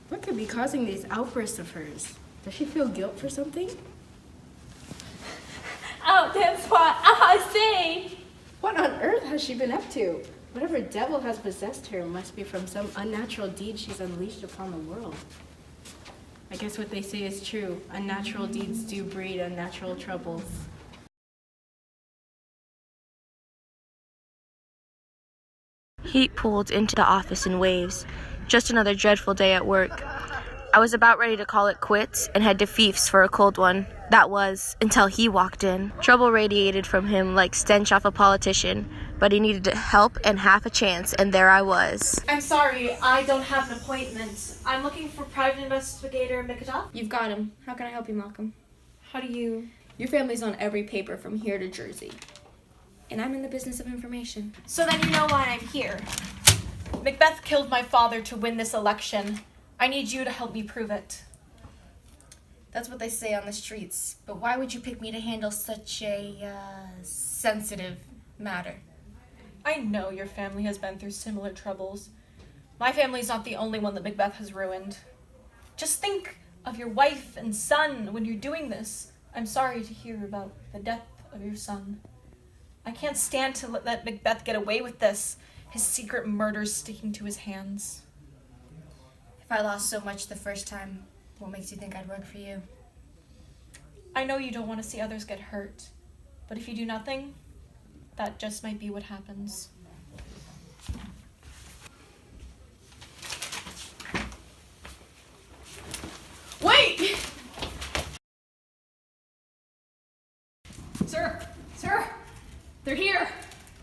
What could be causing these outbursts of hers? Does she feel guilt for something? Oh, that's what I say. What on earth has she been up to? Whatever devil has possessed her must be from some unnatural deed she's unleashed upon the world. I guess what they say is true. Unnatural deeds do breed unnatural troubles. Heat pulled into the office in waves. Just another dreadful day at work. I was about ready to call it quits and head to Fief's for a cold one. That was, until he walked in. Trouble radiated from him like stench off a politician, but he needed help and half a chance, and there I was. I'm sorry, I don't have an appointment. I'm looking for Private Investigator Macmurder. You've got him. How can I help you, Malcolm? How do you... Your family's on every paper from here to Jersey. And I'm in the business of information. So then you know why I'm here. Macbeth killed my father to win this election. I need you to help me prove it. That's what they say on the streets. But why would you pick me to handle such a, sensitive matter? I know your family has been through similar troubles. My family's not the only one that Macbeth has ruined. Just think of your wife and son when you're doing this. I'm sorry to hear about the death of your son. I can't stand to let Macbeth get away with this, his secret murders sticking to his hands. If I lost so much the first time, what makes you think I'd work for you? I know you don't want to see others get hurt, but if you do nothing, that just might be what happens. Wait! Sir! Sir! They're here!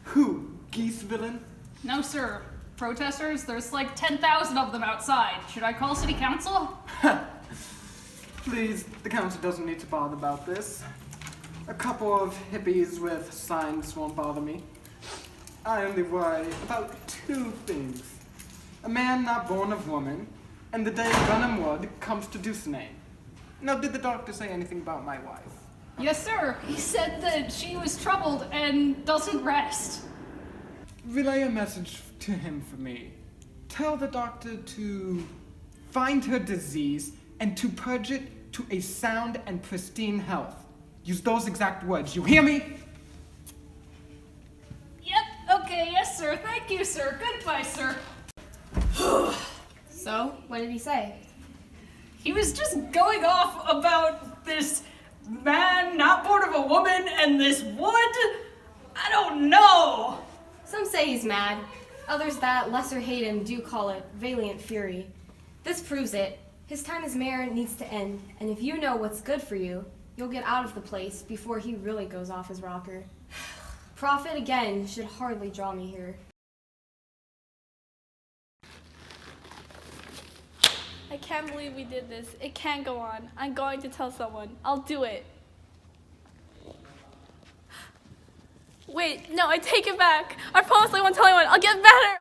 Who? Geese villain? No, sir. Protesters? There's like 10,000 of them outside. Should I call city council? Please, the council doesn't need to bother about this. A couple of hippies with signs won't bother me. I only worry about two things. A man not born of woman, and the day Venom Wood comes to Deucenane. Now, did the doctor say anything about my wife? Yes, sir. He said that she was troubled and doesn't rest. Relay a message to him for me. Tell the doctor to find her disease and to purge it to a sound and pristine health. Use those exact words. You hear me? Yep, okay, yes, sir. Thank you, sir. Goodbye, sir. So, what did he say? He was just going off about this man not born of a woman and this wood. I don't know. Some say he's mad. Others that lesser hate him do call it valiant fury. This proves it. His time as mayor needs to end, and if you know what's good for you, you'll get out of the place before he really goes off his rocker. Profit, again, should hardly draw me here. I can't believe we did this. It can't go on. I'm going to tell someone. I'll do it. Wait, no, I take it back. I promise I won't tell anyone. I'll get better.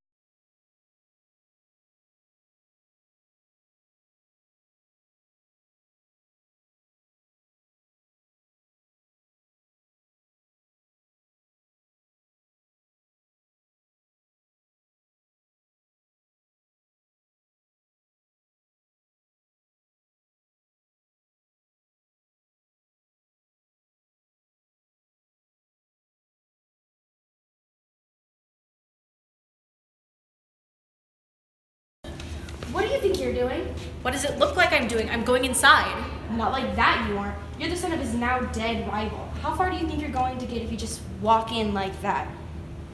What do you think you're doing? What does it look like I'm doing? I'm going inside. Not like that you aren't. You're the son of his now dead rival. How far do you think you're going to get if you just walk in like that?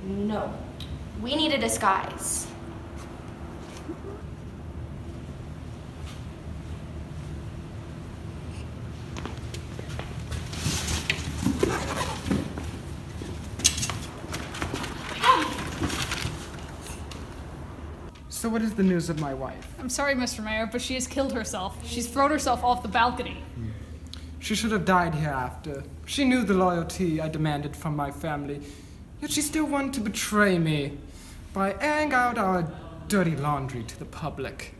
No. We need a disguise. So what is the news of my wife? I'm sorry, Mr. Mayor, but she has killed herself. She's thrown herself off the balcony. She should have died hereafter. She knew the loyalty I demanded from my family, yet she still wanted to betray me by airing out our dirty laundry to the public.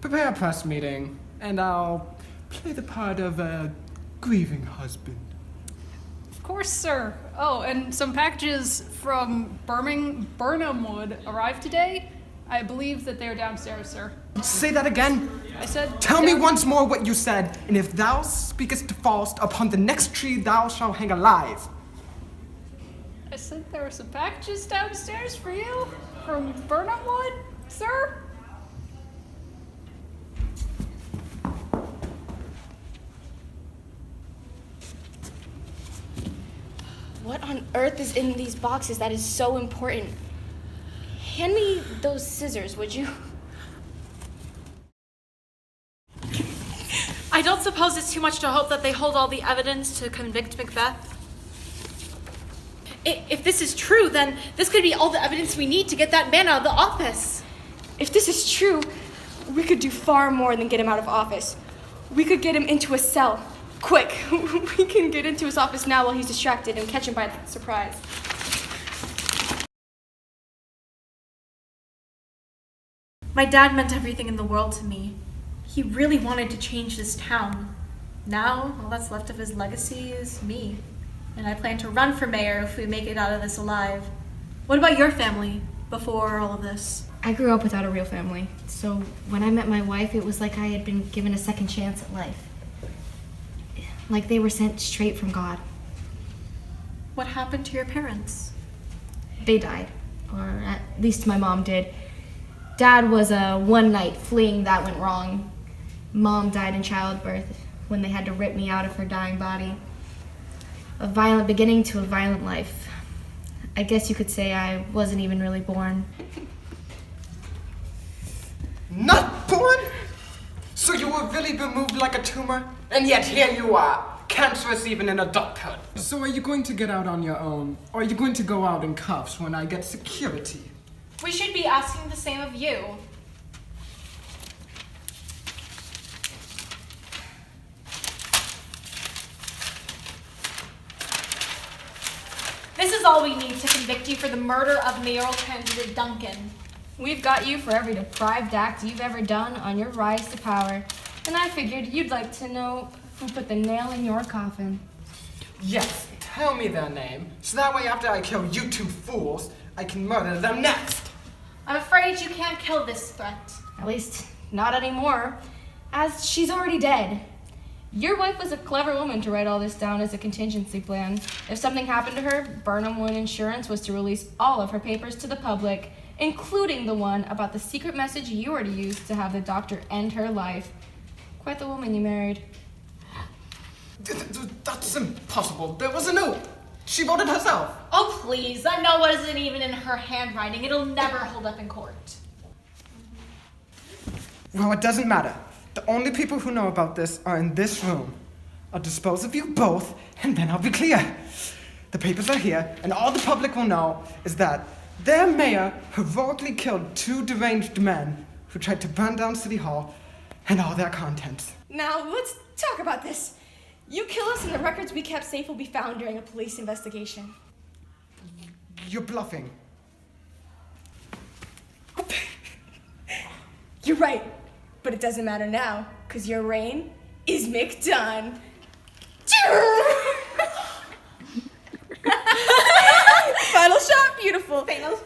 Prepare a press meeting, and I'll play the part of a grieving husband. Of course, sir. Oh, and some packages from Burnham Wood arrived today. I believe that they're downstairs, sir. Say that again. I said... Tell me once more what you said, and if thou speakest false, upon the next tree thou shalt hang alive. I said there were some packages downstairs for you from Burnham Wood, sir. What on earth is in these boxes that is so important? Hand me those scissors, would you? I don't suppose it's too much to hope that they hold all the evidence to convict Macbeth. If this is true, then this could be all the evidence we need to get that man out of the office. If this is true, we could do far more than get him out of office. We could get him into a cell. Quick, we can get into his office now while he's distracted and catch him by surprise. My dad meant everything in the world to me. He really wanted to change this town. Now, all that's left of his legacy is me. And I plan to run for mayor if we make it out of this alive. What about your family before all of this? I grew up without a real family, so when I met my wife, it was like I had been given a second chance at life. Like they were sent straight from God. What happened to your parents? They died, or at least my mom did. Dad was a one-night fling that went wrong. Mom died in childbirth when they had to rip me out of her dying body. A violent beginning to a violent life. I guess you could say I wasn't even really born. Not born? So you were really removed like a tumor? And yet here you are, cancerous even in adulthood. So are you going to get out on your own? Or are you going to go out in cuffs when I get security? We should be asking the same of you. This is all we need to convict you for the murder of mayoral candidate Duncan. We've got you for every deprived act you've ever done on your rise to power. And I figured you'd like to know who put the nail in your coffin. Yes, tell me their name, so that way after I kill you two fools, I can murder them next. I'm afraid you can't kill this threat. At least, not anymore, as she's already dead. Your wife was a clever woman to write all this down as a contingency plan. If something happened to her, Burnham Wood Insurance was to release all of her papers to the public, including the one about the secret message you were to use to have the doctor end her life. Quite the woman you married. That's impossible. There was a note. She wrote it herself. Oh, please. That note wasn't even in her handwriting. It'll never hold up in court. Well, it doesn't matter. The only people who know about this are in this room. I'll dispose of you both, and then I'll be clear. The papers are here, and all the public will know is that their mayor heroically killed two deranged men who tried to burn down City Hall and all their contents. Now, let's talk about this. You kill us and the records we kept safe will be found during a police investigation. You're bluffing. You're right, but it doesn't matter now, because your reign is McDone. Final shot, beautiful. Final.